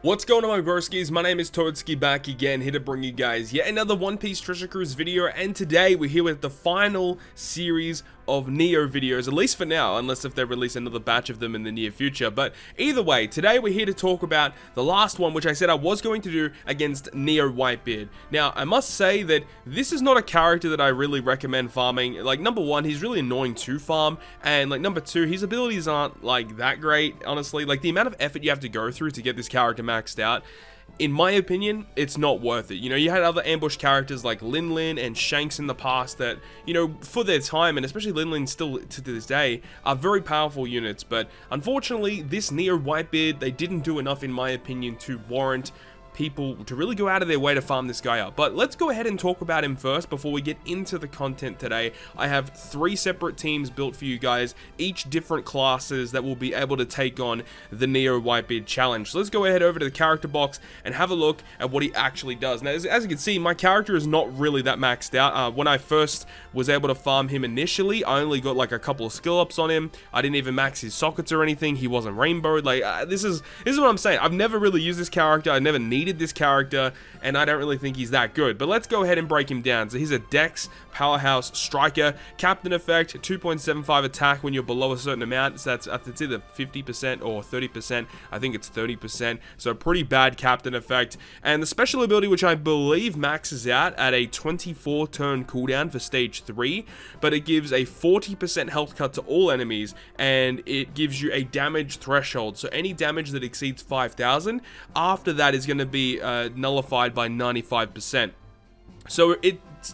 What's going on, my broskiis? My name is Toadskii, back again, here to bring you guys yet another One Piece Treasure Cruise video, and today we're here with the final series of Neo videos, at least for now, unless if they release another batch of them in the near future. But either way, today we're here to talk about the last one, which I said I was going to do against Neo Whitebeard. Now, I must say that this is not a character that I really recommend farming. Like, number one, he's really annoying to farm, and like number two, his abilities aren't like that great, honestly. Like, the amount of effort you have to go through to get this character maxed out, in my opinion, it's not worth it. You know, you had other ambush characters like Lin Lin and Shanks in the past that, you know, for their time, and especially Lin Lin still to this day, are very powerful units. But unfortunately, this Neo Whitebeard, they didn't do enough, in my opinion, to warrant people to really go out of their way to farm this guy up. But let's go ahead and talk about him first before we get into the content today. I have 3 separate teams built for you guys, each different classes that will be able to take on the Neo Whitebeard challenge. So let's go ahead over to the character box and have a look at what he actually does. Now, as you can see, my character is not really that maxed out. When I first was able to farm him initially, I only got like a couple of skill ups on him. I didn't even max his sockets or anything. He wasn't rainbowed. Like, this is what I'm saying. I've never really used this character. I never needed this character, and I don't really think he's that good. But let's go ahead and break him down. So he's a Dex powerhouse striker, captain effect, 2.75 attack when you're below a certain amount. So it's either 50% or 30%. I think it's 30%. So pretty bad captain effect. And the special ability, which I believe maxes out at a 24 turn cooldown for stage 3, but it gives a 40% health cut to all enemies, and it gives you a damage threshold. So any damage that exceeds 5,000 after that is going to be nullified by 95%. So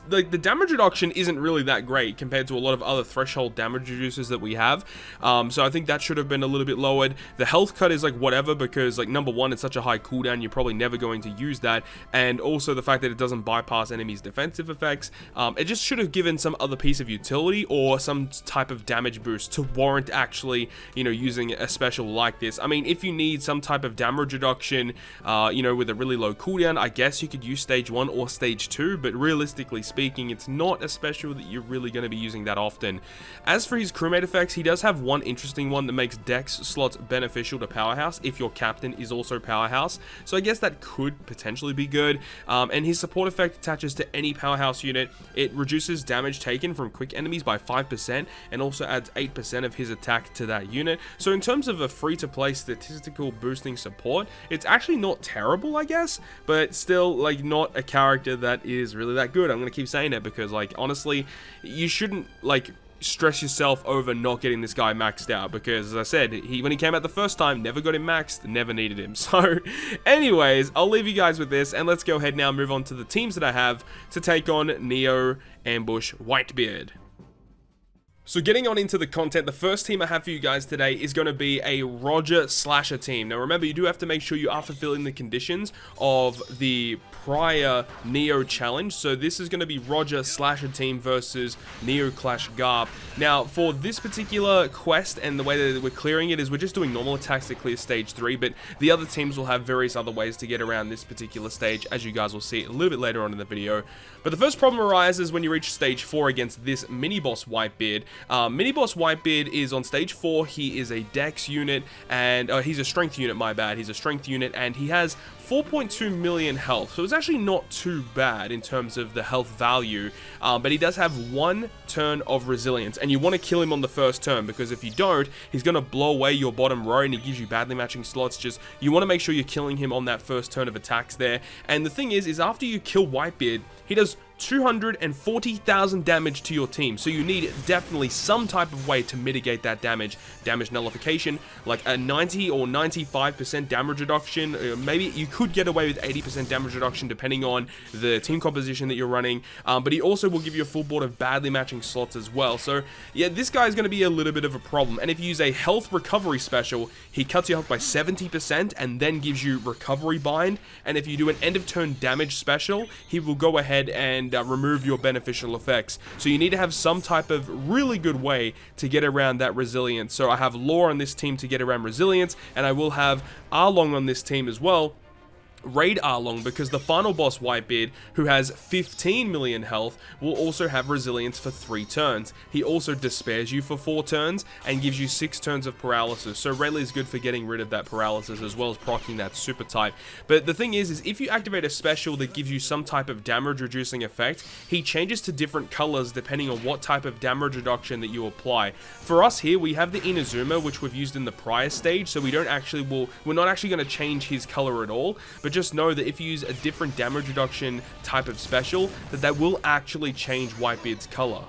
the damage reduction isn't really that great compared to a lot of other threshold damage reducers that we have. So I think that should have been a little bit lowered. The health cut is like whatever, because like number one, it's such a high cooldown, you're probably never going to use that. And also the fact that it doesn't bypass enemies' defensive effects. It just should have given some other piece of utility or some type of damage boost to warrant actually, you know, using a special like this. I mean, if you need some type of damage reduction, you know, with a really low cooldown, I guess you could use stage 1 or stage 2, but realistically speaking, it's not a special that you're really going to be using that often. As for his crewmate effects, he does have one interesting one that makes Dex slots beneficial to Powerhouse if your captain is also Powerhouse, so I guess that could potentially be good. And his support effect attaches to any Powerhouse unit. It reduces damage taken from quick enemies by 5% and also adds 8% of his attack to that unit. So in terms of a free-to-play statistical boosting support, it's actually not terrible, I guess, but still like not a character that is really that good. I'm going to keep saying it because, like, honestly, you shouldn't like stress yourself over not getting this guy maxed out, because as I said, when he came out the first time, never got him maxed, never needed him. So anyways, I'll leave you guys with this, and let's go ahead now and move on to the teams that I have to take on Neo Ambush Whitebeard. So getting on into the content, the first team I have for you guys today is going to be a Roger Slasher team. Now remember, you do have to make sure you are fulfilling the conditions of the prior Neo challenge. So this is going to be Roger Slasher team versus Neo Clash Garb. Now for this particular quest, and the way that we're clearing it is we're just doing normal attacks to clear stage 3, but the other teams will have various other ways to get around this particular stage, as you guys will see a little bit later on in the video. But the first problem arises when you reach stage 4 against this mini-boss Whitebeard. Mini-boss Whitebeard is on stage 4, he is a Dex unit, and he's a strength unit, my bad, he's a strength unit, and he has 4.2 million health, so it's actually not too bad in terms of the health value, but he does have 1 turn of resilience, and you want to kill him on the first turn, because if you don't, he's going to blow away your bottom row, and he gives you badly matching slots. Just, you want to make sure you're killing him on that first turn of attacks there. And the thing is after you kill Whitebeard, he does 240,000 damage to your team, so you need definitely some type of way to mitigate that damage nullification, like a 90 or 95% damage reduction. Maybe you could get away with 80% damage reduction depending on the team composition that you're running, but he also will give you a full board of badly matching slots as well. So yeah, this guy is going to be a little bit of a problem. And if you use a health recovery special, he cuts your health by 70% and then gives you recovery bind, and if you do an end of turn damage special, he will go ahead and remove your beneficial effects. So you need to have some type of really good way to get around that resilience. So I have Law on this team to get around resilience, and I will have Arlong on this team as well, raid Arlong, because the final boss Whitebeard, who has 15 million health, will also have resilience for 3 turns. He also despairs you for 4 turns and gives you 6 turns of paralysis, so Rayleigh is good for getting rid of that paralysis as well as proccing that super type. But the thing is if you activate a special that gives you some type of damage reducing effect, he changes to different colors depending on what type of damage reduction that you apply. For us here, we have the Inazuma, which we've used in the prior stage, so we're not actually going to change his color at all, but just know that if you use a different damage reduction type of special, that will actually change Whitebeard's color.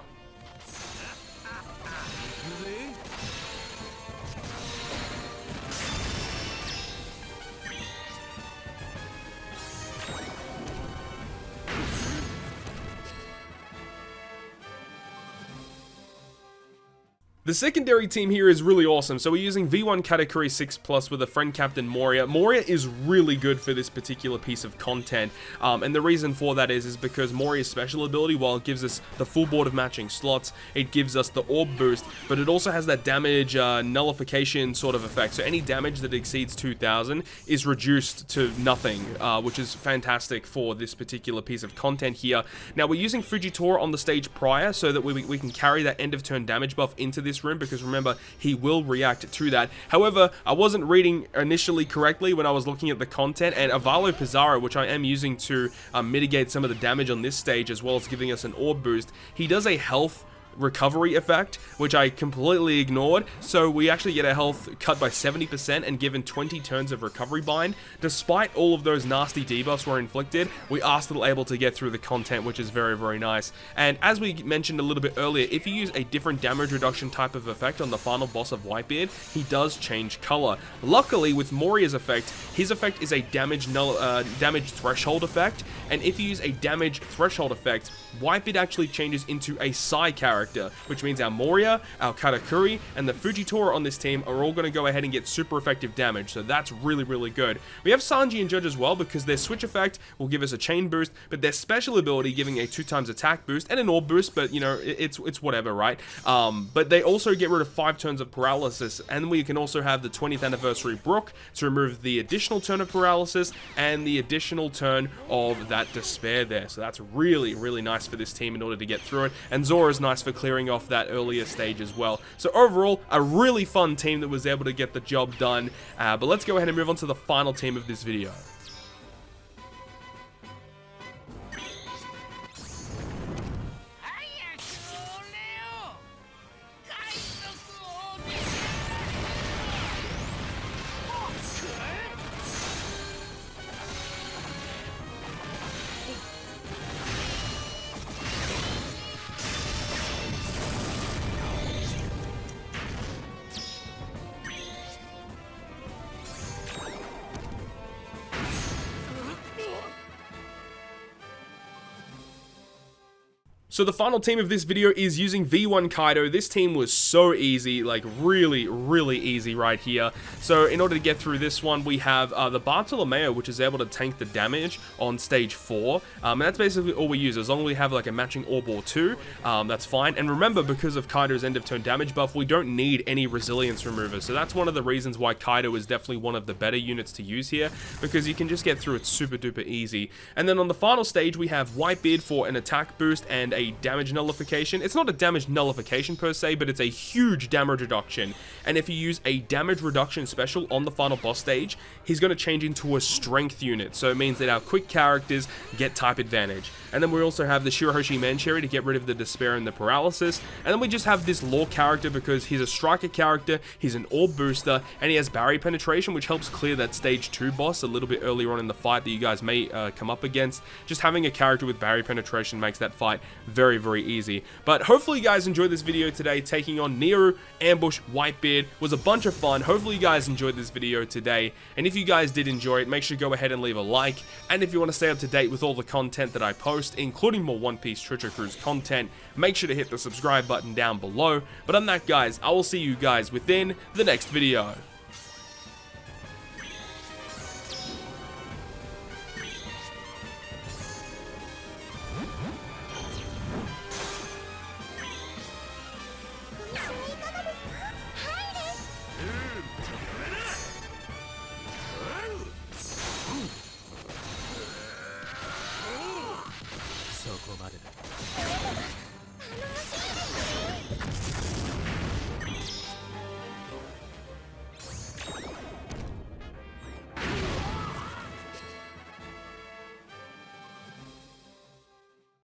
The secondary team here is really awesome. So we're using V1 Katakuri 6+ with a friend captain Moria. Moria is really good for this particular piece of content, and the reason for that is because Moria's special ability, while it gives us the full board of matching slots, it gives us the orb boost, but it also has that damage nullification sort of effect. So any damage that exceeds 2000 is reduced to nothing, which is fantastic for this particular piece of content here. Now we're using Fujitora on the stage prior so that we can carry that end of turn damage buff into this room, because remember, he will react to that. However, I wasn't reading initially correctly when I was looking at the content, and Avalo Pizarro, which I am using to mitigate some of the damage on this stage as well as giving us an orb boost, he does a health recovery effect, which I completely ignored, so we actually get our health cut by 70% and given 20 turns of recovery bind. Despite all of those nasty debuffs were inflicted, we are still able to get through the content, which is very, very nice. And as we mentioned a little bit earlier, if you use a different damage reduction type of effect on the final boss of Whitebeard, he does change color. Luckily, with Moria's effect, his effect is a damage threshold effect, and if you use a damage threshold effect, Whitebeard actually changes into a Psy character, which means our Moria, our Katakuri, and the Fujitora on this team are all going to go ahead and get super effective damage, so that's really, really good. We have Sanji and Judge as well, because their switch effect will give us a chain boost, but their special ability giving a 2x attack boost and an orb boost, but you know, it's whatever, right? But they also get rid of 5 turns of paralysis, and we can also have the 20th anniversary Brook to remove the additional turn of paralysis and the additional turn of that despair there, so that's really, really nice for this team in order to get through it. And Zora's nice for clearing off that earlier stage as well. So overall, a really fun team that was able to get the job done. But let's go ahead and move on to the final team of this video. So the final team of this video is using V1 Kaido. This team was so easy, like really, really easy right here. So in order to get through this one, we have the Bartolomeo, which is able to tank the damage on stage 4. And that's basically all we use. As long as we have like a matching orb or 2, that's fine. And remember, because of Kaido's end of turn damage buff, we don't need any resilience remover. So that's one of the reasons why Kaido is definitely one of the better units to use here, because you can just get through it super duper easy. And then on the final stage, we have Whitebeard for an attack boost and a damage nullification. It's not a damage nullification per se, but it's a huge damage reduction. And if you use a damage reduction special on the final boss stage, he's going to change into a strength unit. So it means that our quick characters get type advantage. And then we also have the Shirahoshi Mancherry to get rid of the despair and the paralysis. And then we just have this law character because he's a striker character, he's an orb booster, and he has barrier penetration, which helps clear that stage 2 boss a little bit earlier on in the fight that you guys may come up against. Just having a character with barrier penetration makes that fight very, very easy. But hopefully you guys enjoyed this video today. Taking on Nero, Ambush, Whitebeard was a bunch of fun. Hopefully you guys enjoyed this video today. And if you guys did enjoy it, make sure to go ahead and leave a like. And if you want to stay up to date with all the content that I post, including more One Piece Treasure Cruise content, make sure to hit the subscribe button down below. But on that, guys, I will see you guys within the next video.